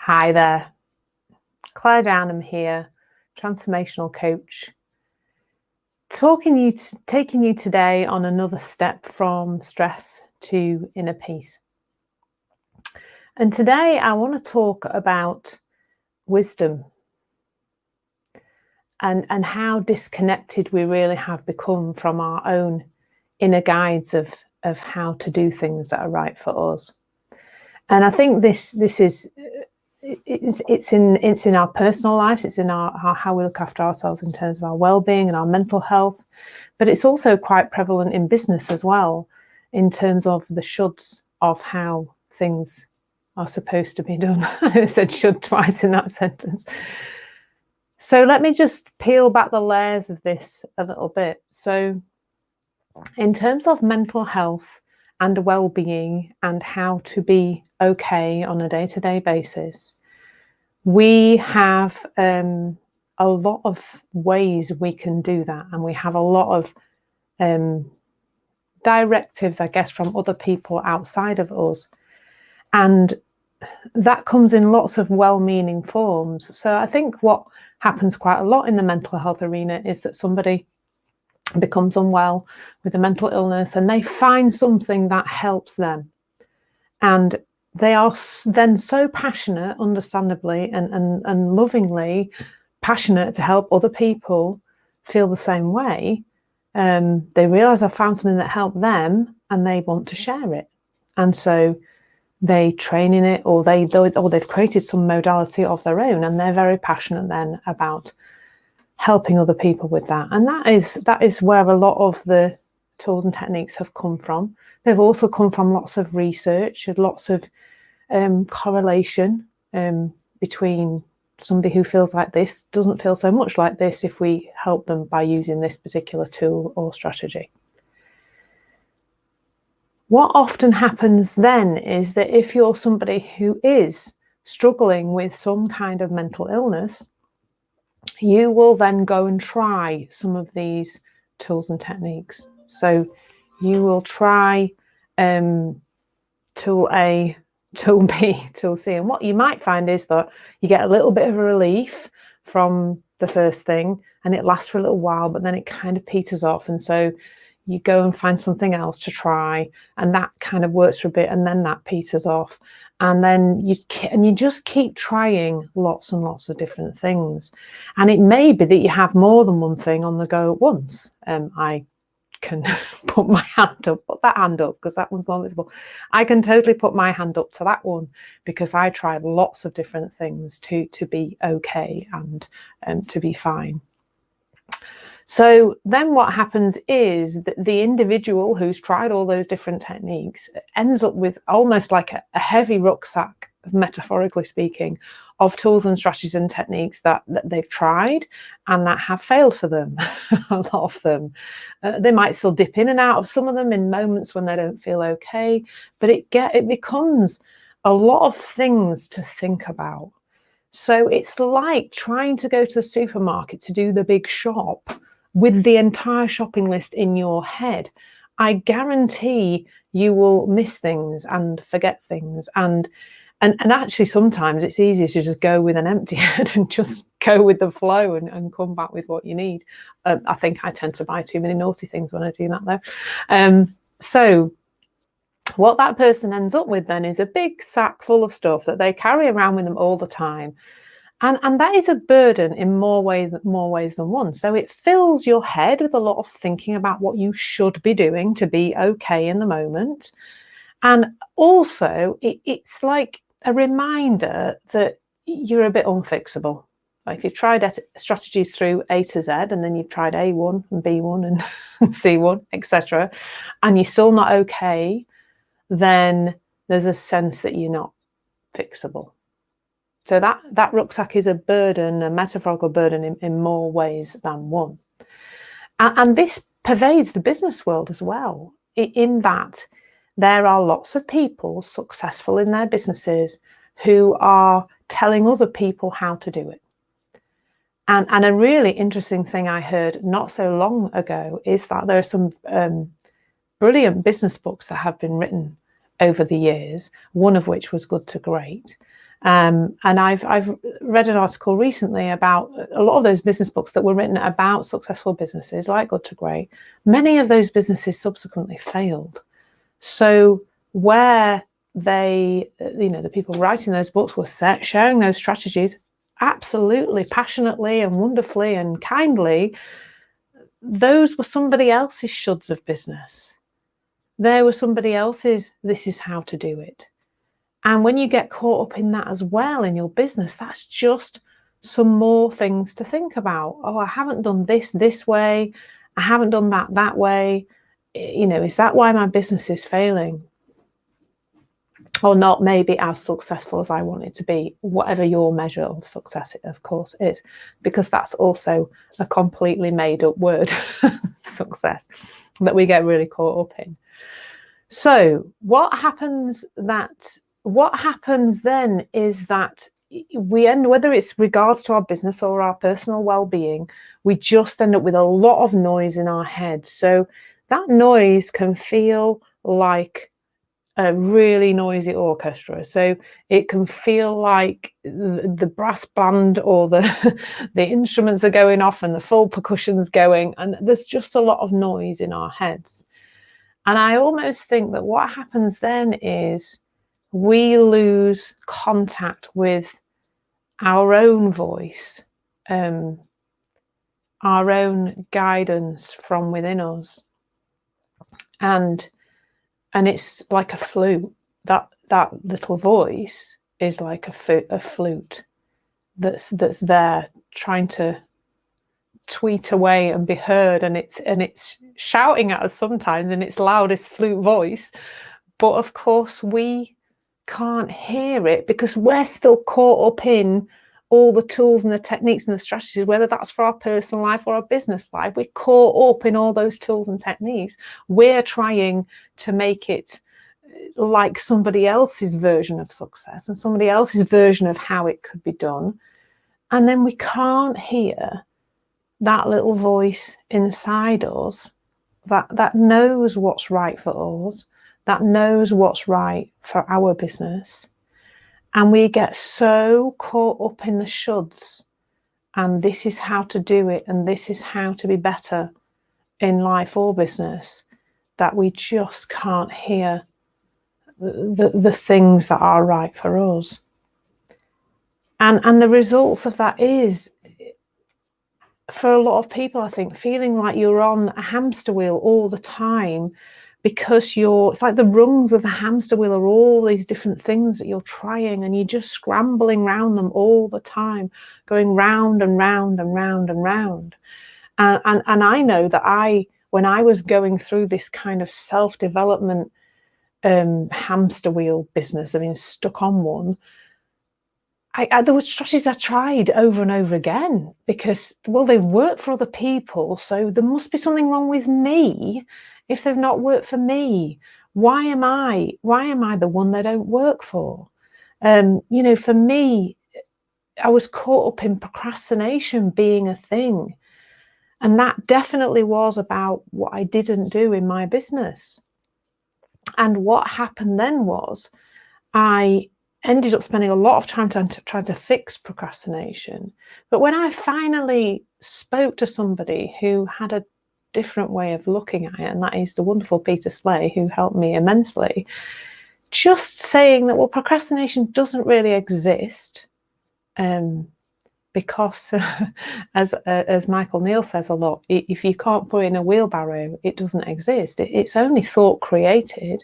Hi there, Claire Downham here, transformational coach, taking you today on another step from stress to inner peace. And today I want to talk about wisdom and how disconnected we really have become from our own inner guides of how to do things that are right for us. And I think this is it's in our personal lives, it's in our how we look after ourselves in terms of our well-being and our mental health, but it's also quite prevalent in business as well, in terms of the shoulds of how things are supposed to be done. I said should twice in that sentence. So let me just peel back the layers of this a little bit. So in terms of mental health and well-being and how to be okay on a day-to-day basis, we have a lot of ways we can do that, and we have a lot of directives, I guess, from other people outside of us, and that comes in lots of well-meaning forms. So I think what happens quite a lot in the mental health arena is that somebody becomes unwell with a mental illness and they find something that helps them, and they are then so passionate, understandably and lovingly passionate to help other people feel the same way. They realize I've found something that helped them and they want to share it, and so they train in it, or they've created some modality of their own, and they're very passionate then about helping other people with that. And that is where a lot of the tools and techniques have come from. They've also come from lots of research and lots of correlation between somebody who feels like this doesn't feel so much like this if we help them by using this particular tool or strategy. What often happens then is that if you're somebody who is struggling with some kind of mental illness, you will then go and try some of these tools and techniques. So you will try tool A, tool B, tool C, and what you might find is that you get a little bit of a relief from the first thing and it lasts for a little while, but then it kind of peters off, and so you go and find something else to try, and that kind of works for a bit, and then that peters off, and then you just keep trying lots and lots of different things. And it may be that you have more than one thing on the go at once. I can put my hand up, put that hand up, because that one's more visible. I can totally put my hand up to that one, because I tried lots of different things to be okay and to be fine. So then what happens is that the individual who's tried all those different techniques ends up with almost like a heavy rucksack, metaphorically speaking, of tools and strategies and techniques that they've tried and that have failed for them. A lot of them. They might still dip in and out of some of them in moments when they don't feel okay, but it becomes a lot of things to think about. So it's like trying to go to the supermarket to do the big shop with the entire shopping list in your head. I guarantee you will miss things and forget things, and actually sometimes it's easier to just go with an empty head and just go with the flow and come back with what you need. I think I tend to buy too many naughty things when I do that though. So what that person ends up with then is a big sack full of stuff that they carry around with them all the time. And that is a burden in more ways than one. So it fills your head with a lot of thinking about what you should be doing to be okay in the moment. And also it's like a reminder that you're a bit unfixable. Like if you've tried strategies through A to Z, and then you've tried A1 and B1 and C1, etc., and you're still not okay, then there's a sense that you're not fixable. So that rucksack is a burden, a metaphorical burden in more ways than one. And this pervades the business world as well, in that there are lots of people successful in their businesses who are telling other people how to do it. And a really interesting thing I heard not so long ago is that there are some brilliant business books that have been written over the years, one of which was Good to Great. And I've read an article recently about a lot of those business books that were written about successful businesses like Good to Great. Many of those businesses subsequently failed. So where they, the people writing those books were sharing those strategies absolutely passionately and wonderfully and kindly, those were somebody else's shoulds of business. There were somebody else's, this is how to do it. And when you get caught up in that as well in your business, that's just some more things to think about. Oh, I haven't done this way. I haven't done that way. Is that why my business is failing? Or not maybe as successful as I want it to be, whatever your measure of success, of course, is, because that's also a completely made up word, success, that we get really caught up in. So what happens then is that we end, whether it's regards to our business or our personal well-being, we just end up with a lot of noise in our head. So that noise can feel like a really noisy orchestra. So it can feel like the brass band or the instruments are going off and the full percussion's going, and there's just a lot of noise in our heads. And I almost think that what happens then is we lose contact with our own voice, our own guidance from within us. And it's like a flute. That little voice is like a flute that's there trying to tweet away and be heard, and it's shouting at us sometimes in its loudest flute voice. But of course we can't hear it because we're still caught up in all the tools and the techniques and the strategies, whether that's for our personal life or our business life. We're caught up in all those tools and techniques. We're trying to make it like somebody else's version of success and somebody else's version of how it could be done. And then we can't hear that little voice inside us that knows what's right for us, that knows what's right for our business. And we get so caught up in the shoulds, and this is how to do it, and this is how to be better in life or business, that we just can't hear the things that are right for us. And the results of that is, for a lot of people, I think, feeling like you're on a hamster wheel all the time, because it's like the rungs of the hamster wheel are all these different things that you're trying, and you're just scrambling around them all the time, going round and round and round and round. And I know that when I was going through this kind of self-development hamster wheel business, I mean, stuck on one, there were strategies I tried over and over again because, well, they work for other people, so there must be something wrong with me if they've not worked for me. Why am I the one they don't work for? For me, I was caught up in procrastination being a thing, and that definitely was about what I didn't do in my business. And what happened then was I ended up spending a lot of time trying to fix procrastination. But when I finally spoke to somebody who had a different way of looking at it, and that is the wonderful Peter Slay, who helped me immensely, just saying that, well, procrastination doesn't really exist, because as Michael Neal says a lot, if you can't put it in a wheelbarrow, it doesn't exist. It's only thought created.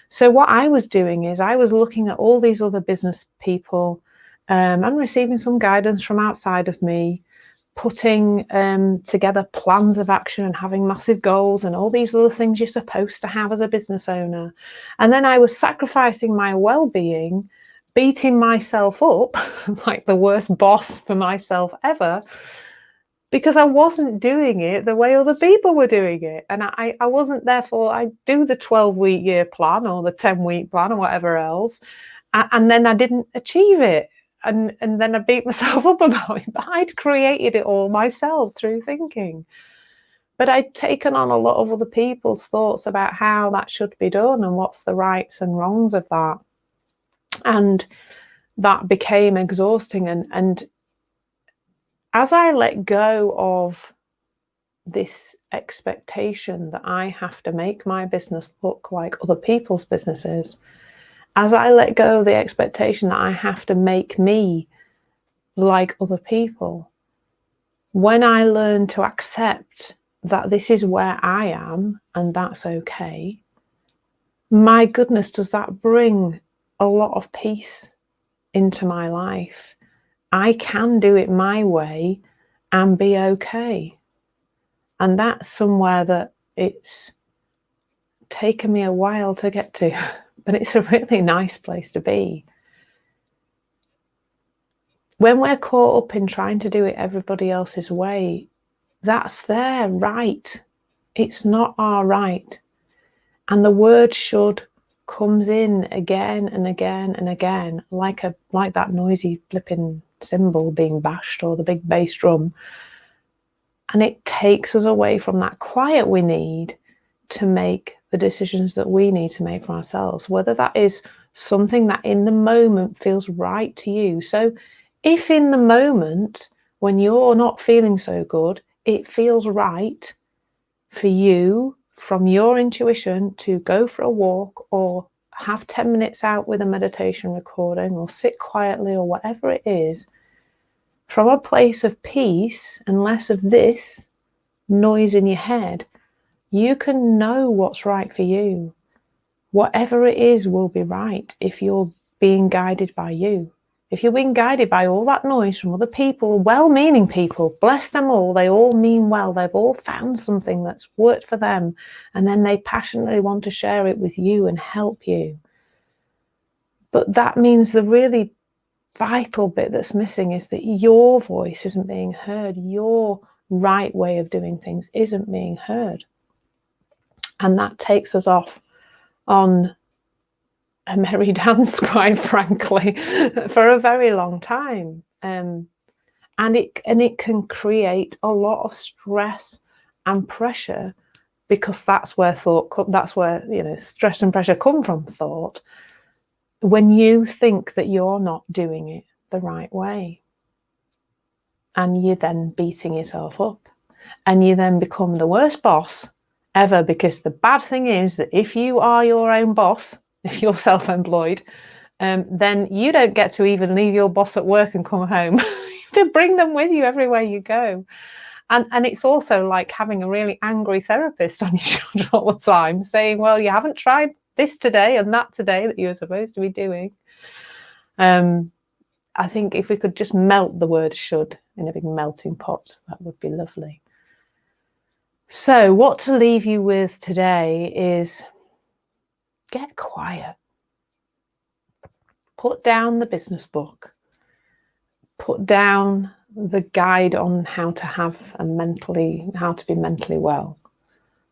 So what I was doing is I was looking at all these other business people and receiving some guidance from outside of me, putting together plans of action and having massive goals and all these other things you're supposed to have as a business owner. And then I was sacrificing my well-being, beating myself up like the worst boss for myself ever, because I wasn't doing it the way other people were doing it. And I wasn't, therefore, I do the 12-week year plan or the 10-week plan or whatever else, and then I didn't achieve it. And then I beat myself up about it. But I'd created it all myself through thinking. But I'd taken on a lot of other people's thoughts about how that should be done and what's the rights and wrongs of that. And that became exhausting. And as I let go of this expectation that I have to make my business look like other people's businesses, as I let go of the expectation that I have to make me like other people, when I learn to accept that this is where I am and that's okay, my goodness, does that bring a lot of peace into my life. I can do it my way and be okay. And that's somewhere that it's taken me a while to get to, but it's a really nice place to be. When we're caught up in trying to do it everybody else's way, that's their right. It's not our right. And the word should comes in again and again and again, like that noisy flipping cymbal being bashed or the big bass drum. And it takes us away from that quiet we need to make the decisions that we need to make for ourselves, whether that is something that in the moment feels right to you. So if in the moment when you're not feeling so good, it feels right for you from your intuition to go for a walk or have 10 minutes out with a meditation recording or sit quietly or whatever it is, from a place of peace and less of this noise in your head, you can know what's right for you. Whatever it is will be right if you're being guided by you. If you're being guided by all that noise from other people, well-meaning people, bless them all, they all mean well, they've all found something that's worked for them, and then they passionately want to share it with you and help you. But that means the really vital bit that's missing is that your voice isn't being heard. Your right way of doing things isn't being heard. And that takes us off on a merry dance, quite frankly, for a very long time. And it can create a lot of stress and pressure, because that's where stress and pressure come from thought, when you think that you're not doing it the right way. And you're then beating yourself up, and you then become the worst boss ever, because the bad thing is that if you are your own boss, if you're self-employed, then you don't get to even leave your boss at work and come home. You have to bring them with you everywhere you go. And it's also like having a really angry therapist on your shoulder all the time, saying, well, you haven't tried this today and that today that you were supposed to be doing. I think if we could just melt the word should in a big melting pot, that would be lovely. So what to leave you with today is get quiet. Put down the business book. Put down the guide on how to be mentally well.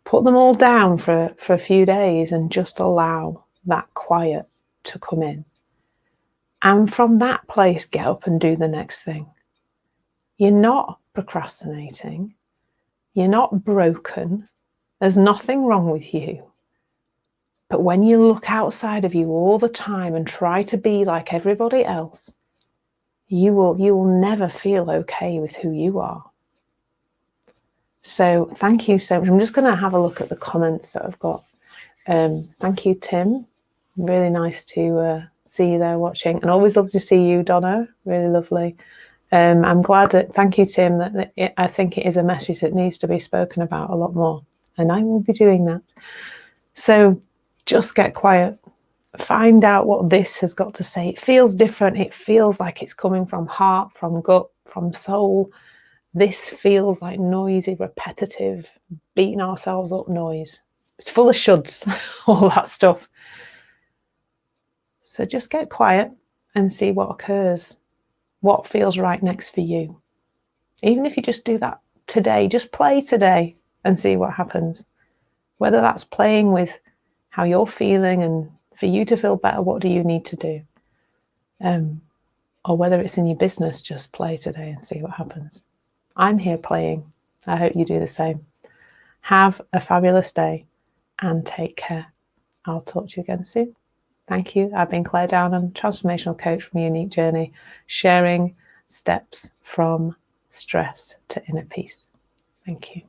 Put them all down for a few days and just allow that quiet to come in. And from that place, get up and do the next thing. You're not procrastinating. You're not broken. There's nothing wrong with you. But when you look outside of you all the time and try to be like everybody else, you will never feel okay with who you are. So thank you so much. I'm just going to have a look at the comments that I've got. Thank you, Tim. Really nice to see you there watching, and always love to see you, Donna. Really lovely. I'm glad that, thank you, Tim, that I think it is a message that needs to be spoken about a lot more, and I will be doing that. So just get quiet. Find out what this has got to say. It feels different. It feels like it's coming from heart, from gut, from soul. This feels like noisy, repetitive, beating ourselves up noise. It's full of shoulds, all that stuff. So just get quiet and see what occurs. What feels right next for you. Even if you just do that today, just play today and see what happens. Whether that's playing with how you're feeling, and for you to feel better, what do you need to do? Or whether it's in your business, just play today and see what happens. I'm here playing. I hope you do the same. Have a fabulous day and take care. I'll talk to you again soon. Thank you. I've been Claire Downham, transformational coach from Unique Journey, sharing steps from stress to inner peace. Thank you.